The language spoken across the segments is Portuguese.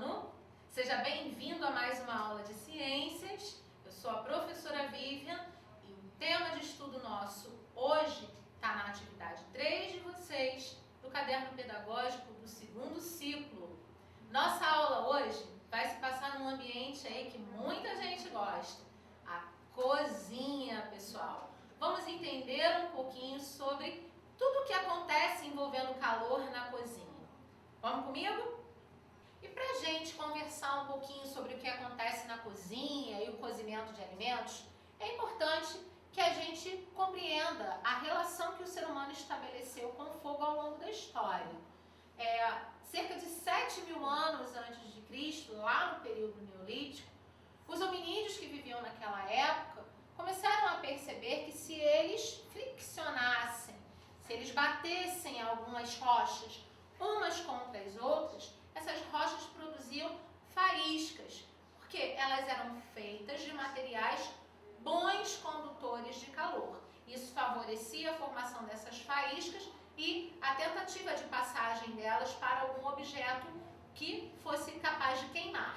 ano. Seja bem-vindo a mais uma aula de ciências. Eu sou a professora Vivian e o tema de estudo nosso hoje está na atividade 3 de vocês do caderno pedagógico do segundo ciclo. Nossa aula hoje vai se passar num ambiente aí que muita gente gosta, a cozinha, pessoal. Vamos entender um pouquinho sobre tudo o que acontece envolvendo calor na cozinha. Vamos comigo? E para a gente conversar um pouquinho sobre o que acontece na cozinha e o cozimento de alimentos, é importante que a gente compreenda a relação que o ser humano estabeleceu com o fogo ao longo da história. Cerca de 7.000 anos antes de Cristo, lá no período neolítico, os hominídeos que viviam naquela época começaram a perceber que se eles friccionassem, se eles batessem algumas rochas umas contra as outras, essas rochas produziam faíscas, porque elas eram feitas de materiais bons condutores de calor. Isso favorecia a formação dessas faíscas e a tentativa de passagem delas para algum objeto que fosse capaz de queimar.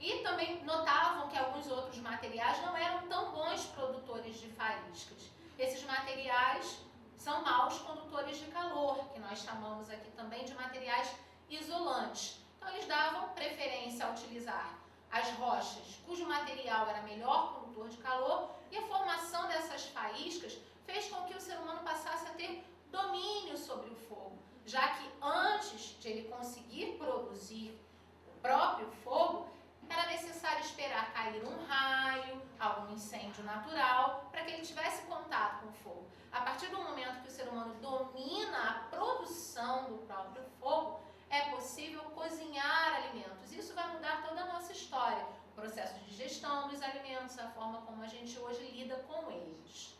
E também notavam que alguns outros materiais não eram tão bons produtores de faíscas. Esses materiais são maus condutores de calor, que nós chamamos aqui também de materiais isolantes. Então eles davam preferência a utilizar as rochas cujo material era melhor condutor de calor, e a formação dessas faíscas fez com que o ser humano passasse a ter domínio sobre o fogo, já que antes de ele conseguir produzir o próprio fogo, era necessário esperar cair um raio, algum incêndio natural, para que ele tivesse contato com o fogo. A partir do momento que o ser humano domina a produção do próprio fogo, é possível cozinhar alimentos. Isso vai mudar toda a nossa história, o processo de digestão dos alimentos, a forma como a gente hoje lida com eles.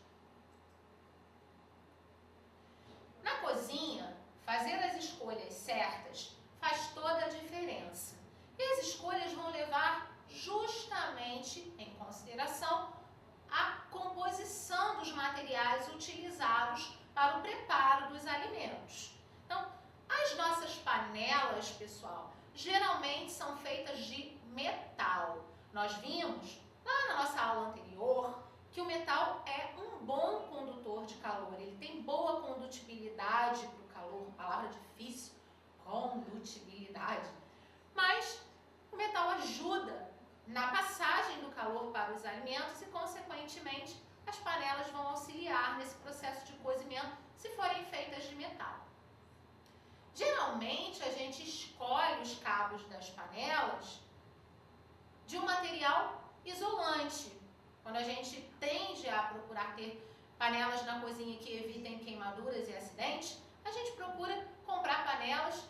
Na cozinha, fazer as escolhas certas faz toda a diferença. E as escolhas vão levar justamente em consideração a composição dos materiais utilizados para o preparo dos alimentos. Então, as nossas panelas, pessoal, geralmente são feitas de metal. Nós vimos lá na nossa aula anterior que o metal é um bom condutor de calor. Ele tem boa condutibilidade para o calor, palavra difícil, condutibilidade. Mas o metal ajuda na passagem do calor para os alimentos e, consequentemente, as panelas vão auxiliar nesse processo de cozimento se forem feitas de metal. Geralmente, a gente escolhe os cabos das panelas de um material isolante. Quando a gente tende a procurar ter panelas na cozinha que evitem queimaduras e acidentes, a gente procura comprar panelas,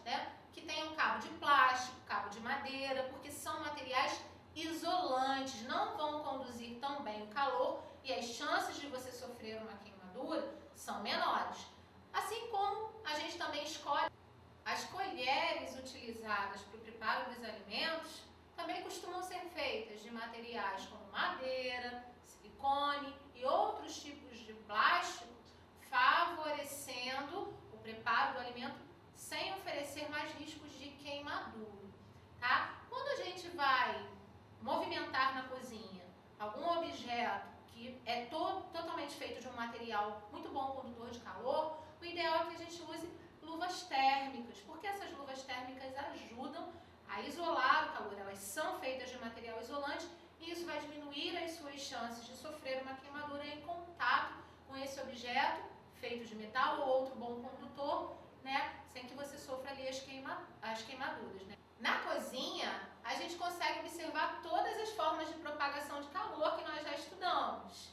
que tenham cabo de plástico, cabo de madeira, porque são materiais isolantes, não vão conduzir tão bem o calor e as chances de você sofrer uma queimadura são menores. Assim como a gente também escolhe as colheres utilizadas para o preparo dos alimentos, também costumam ser feitas de materiais como madeira, silicone e outros tipos de plástico, favorecendo o preparo do alimento sem oferecer mais riscos de queimadura, tá? Quando a gente vai movimentar na cozinha algum objeto que é totalmente feito de um material muito bom condutor de calor, o ideal é que a gente use luvas térmicas, porque essas luvas térmicas ajudam a isolar o calor. Elas são feitas de material isolante e isso vai diminuir as suas chances de sofrer uma queimadura em contato com esse objeto feito de metal ou outro bom condutor, sem que você sofra ali as queimaduras. Na cozinha, a gente consegue observar todas as formas de propagação de calor que nós já estudamos.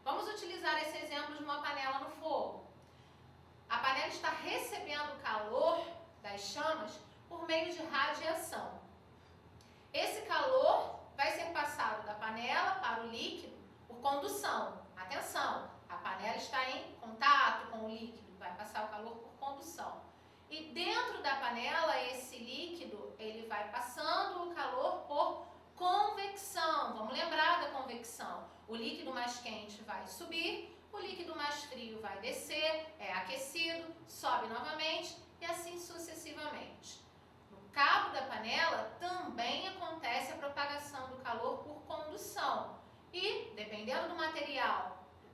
Vamos utilizar esse exemplo de uma panela no fogo. A panela está recebendo calor das chamas por meio de radiação. Esse calor vai ser passado da panela para o líquido por condução. Atenção, a panela está em contato com o líquido, vai passar o calor por condução. E dentro da panela, esse líquido, ele vai passando o calor por convecção. Vamos lembrar da convecção. O líquido mais quente vai subir, o líquido mais frio vai descer, é aquecido, sobe novamente e assim sucessivamente. No cabo da panela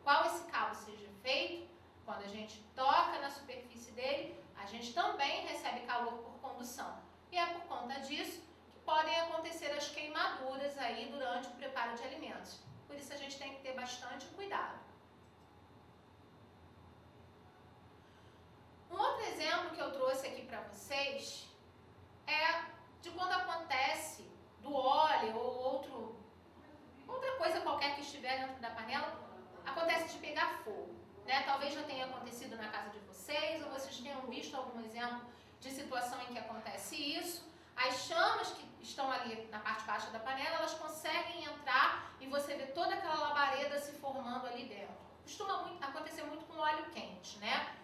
qual esse cabo seja feito, quando a gente toca na superfície dele, a gente também recebe calor por condução. E é por conta disso que podem acontecer as queimaduras aí durante o preparo de alimentos. Por isso a gente tem que ter bastante cuidado. Um outro exemplo que eu trouxe aqui para vocês é de quando acontece do óleo ou outra coisa qualquer que estiver dentro da panela, acontece de pegar fogo, né? Talvez já tenha acontecido na casa de vocês, ou vocês tenham visto algum exemplo de situação em que acontece isso. As chamas que estão ali na parte baixa da panela, elas conseguem entrar e você vê toda aquela labareda se formando ali dentro. Costuma acontecer muito com óleo quente, né?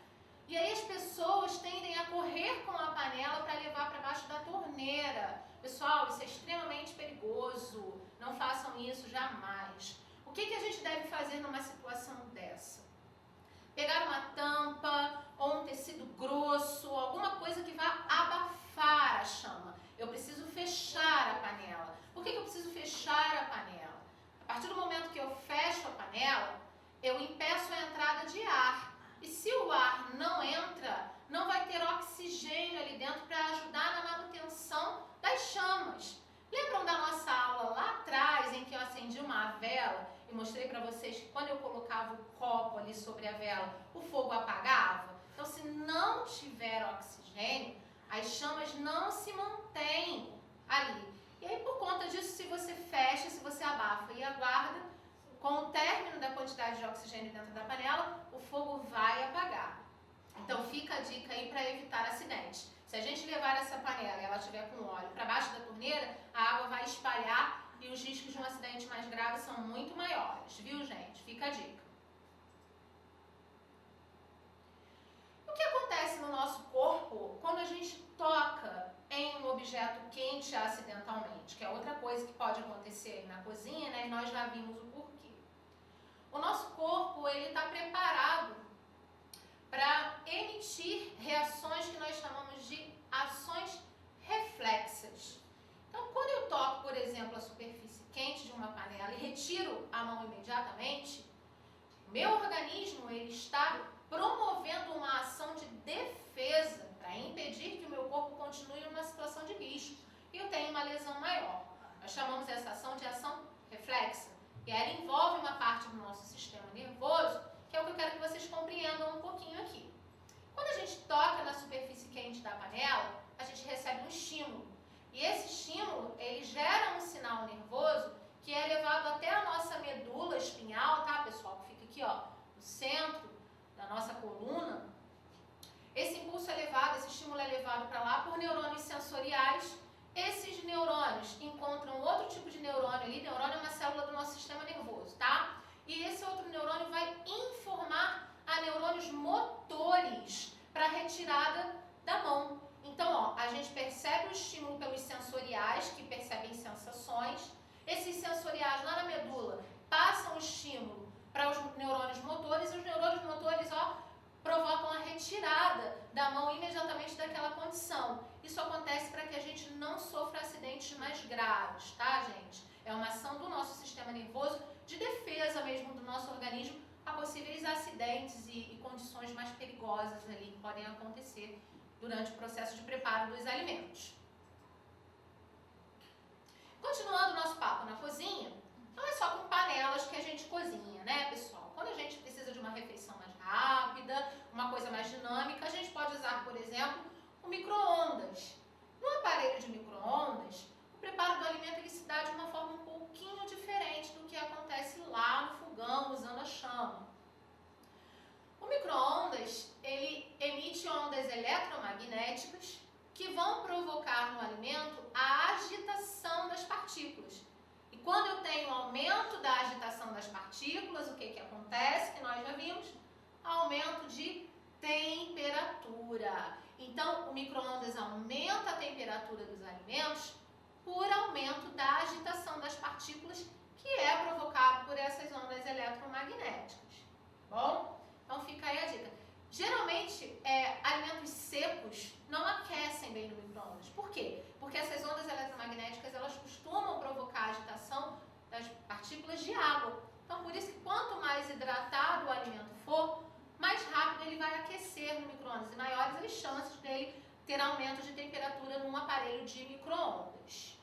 E aí as pessoas tendem a correr com a panela para levar para baixo da torneira. Pessoal, isso é extremamente perigoso. Não façam isso jamais. O que a gente deve fazer numa situação dessa? Pegar uma tampa ou um tecido grosso, alguma coisa que vá abafar a chama. Eu preciso fechar a panela. Por que eu preciso fechar a panela? A partir do momento que eu fecho a panela, eu impeço a entrada de ar. E se o ar não entra, não vai ter oxigênio ali dentro para ajudar na manutenção das chamas. Lembram da nossa aula lá atrás, em que eu acendi uma vela e mostrei para vocês que quando eu colocava o copo ali sobre a vela, o fogo apagava? Então, se não tiver oxigênio, as chamas não se mantêm ali. E aí, por conta disso, se você fecha, se você abafa e aguarda, com o término da quantidade de oxigênio dentro da panela, o fogo vai apagar. Então fica a dica aí para evitar acidentes. Se a gente levar essa panela e ela estiver com óleo para baixo da torneira, a água vai espalhar e os riscos de um acidente mais grave são muito maiores, viu, gente? Fica a dica. O que acontece no nosso corpo quando a gente toca em um objeto quente acidentalmente? Que é outra coisa que pode acontecer aí na cozinha, né? E nós já vimos o porquê. O nosso corpo, ele está preparado para emitir reações que nós chamamos de ações reflexas. Então, quando eu toco, por exemplo, a superfície quente de uma panela e retiro a mão imediatamente, meu organismo ele está promovendo uma ação de defesa para impedir que o meu corpo continue numa situação de risco e eu tenha uma lesão maior. Nós chamamos essa ação de ação reflexa. E ela envolve uma parte do nosso sistema nervoso, que é o que eu quero que vocês compreendam um pouquinho aqui. Quando a gente toca na superfície quente da panela, a gente recebe um estímulo. E esse estímulo, ele gera um sinal nervoso que é levado até a nossa medula espinhal, tá, pessoal? Que fica aqui, ó, no centro da nossa coluna. Esse impulso é levado, esse estímulo é levado para lá por neurônios sensoriais. Esses neurônios encontram outro tipo de neurônio ali. Neurônio é uma célula do nosso sistema nervoso, tá? E esse outro neurônio vai informar a neurônios motores para retirada da mão. Então, ó, a gente percebe o estímulo pelos sensoriais, que percebem sensações. Esses sensoriais lá na medula passam o estímulo para os neurônios motores e os neurônios motores, ó, provocam a retirada da mão imediatamente daquela condição. Isso acontece para que a gente não sofra acidentes mais graves, tá, gente? É uma ação do nosso sistema nervoso de defesa mesmo do nosso organismo a possíveis acidentes e condições mais perigosas ali que podem acontecer durante o processo de preparo dos alimentos. Continuando o nosso papo na cozinha, não é só com panelas que a gente cozinha, né, pessoal? Quando a gente precisa de uma refeição mais rápida, uma coisa mais dinâmica, a gente pode usar, por exemplo, o micro-ondas. No aparelho de micro-ondas, o preparo do alimento ele se dá de uma forma um pouquinho diferente do que acontece lá no fogão, usando a chama. O micro-ondas, ele emite ondas eletromagnéticas que vão provocar no alimento a agitação das partículas. E quando eu tenho aumento da agitação das partículas, o que acontece? Que nós já vimos, aumento de temperatura. Então, o micro-ondas aumenta a temperatura dos alimentos por aumento da agitação das partículas, que é provocado por essas ondas eletromagnéticas. Bom? Então, fica aí a dica. Geralmente, alimentos secos não aquecem bem no micro-ondas. Por quê? Porque essas ondas eletromagnéticas, elas costumam provocar a agitação das partículas de água. Então, por isso que quanto mais hidratado menores e maiores as chances dele ter aumento de temperatura num aparelho de micro-ondas.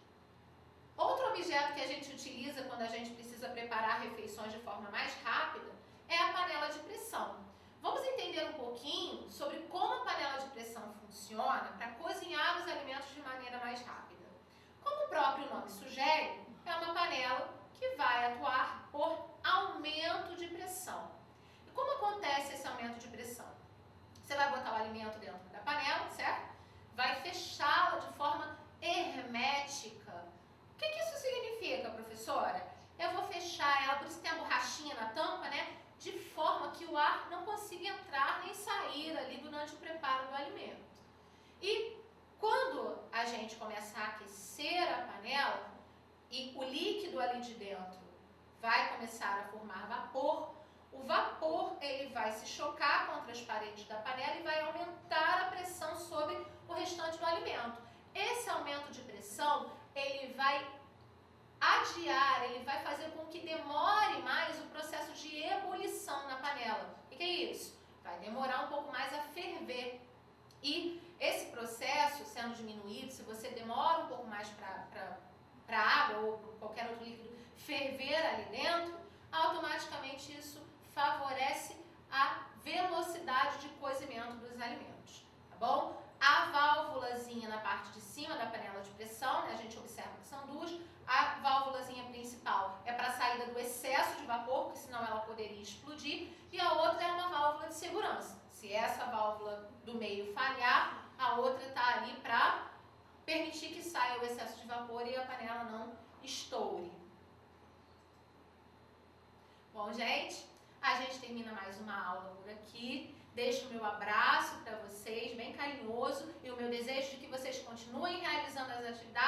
Outro objeto que a gente utiliza quando a gente precisa preparar refeições de forma mais rápida é a panela de pressão. Vamos entender um pouquinho sobre como a panela de pressão funciona para cozinhar os alimentos de maneira mais rápida. Como o próprio nome sugere, é uma panela que vai atuar por aumento de pressão. E como acontece esse aumento de pressão? Você vai botar o alimento dentro da panela, certo? Vai fechá-la de forma hermética. O que isso significa, professora? Eu vou fechar ela, por isso tem a borrachinha na tampa, né? De forma que o ar não consiga entrar nem sair ali durante o preparo do alimento. E quando a gente começa a aquecer a panela e o líquido ali de dentro vai começar a formar vapor, o vapor ele vai se chocar contra as paredes da panela e vai aumentar a pressão sobre o restante do alimento. Esse aumento de pressão, ele vai adiar, ele vai fazer com que demore mais o processo de ebulição na panela. O que é isso? Vai demorar um pouco mais a ferver. E esse processo sendo diminuído, se você demora um pouco mais para a água ou para qualquer outro líquido ferver ali dentro, automaticamente isso favorece a velocidade de cozimento dos alimentos, tá bom? A válvulazinha na parte de cima da panela de pressão, né, a gente observa que são duas. A válvulazinha principal é para a saída do excesso de vapor, porque senão ela poderia explodir, e a outra é uma válvula de segurança. Se essa válvula do meio falhar, a outra está ali para permitir que saia o excesso de vapor e a panela não estoure. Bom, gente, a gente termina mais uma aula por aqui. Deixo o meu abraço para vocês, bem carinhoso, e o meu desejo de que vocês continuem realizando as atividades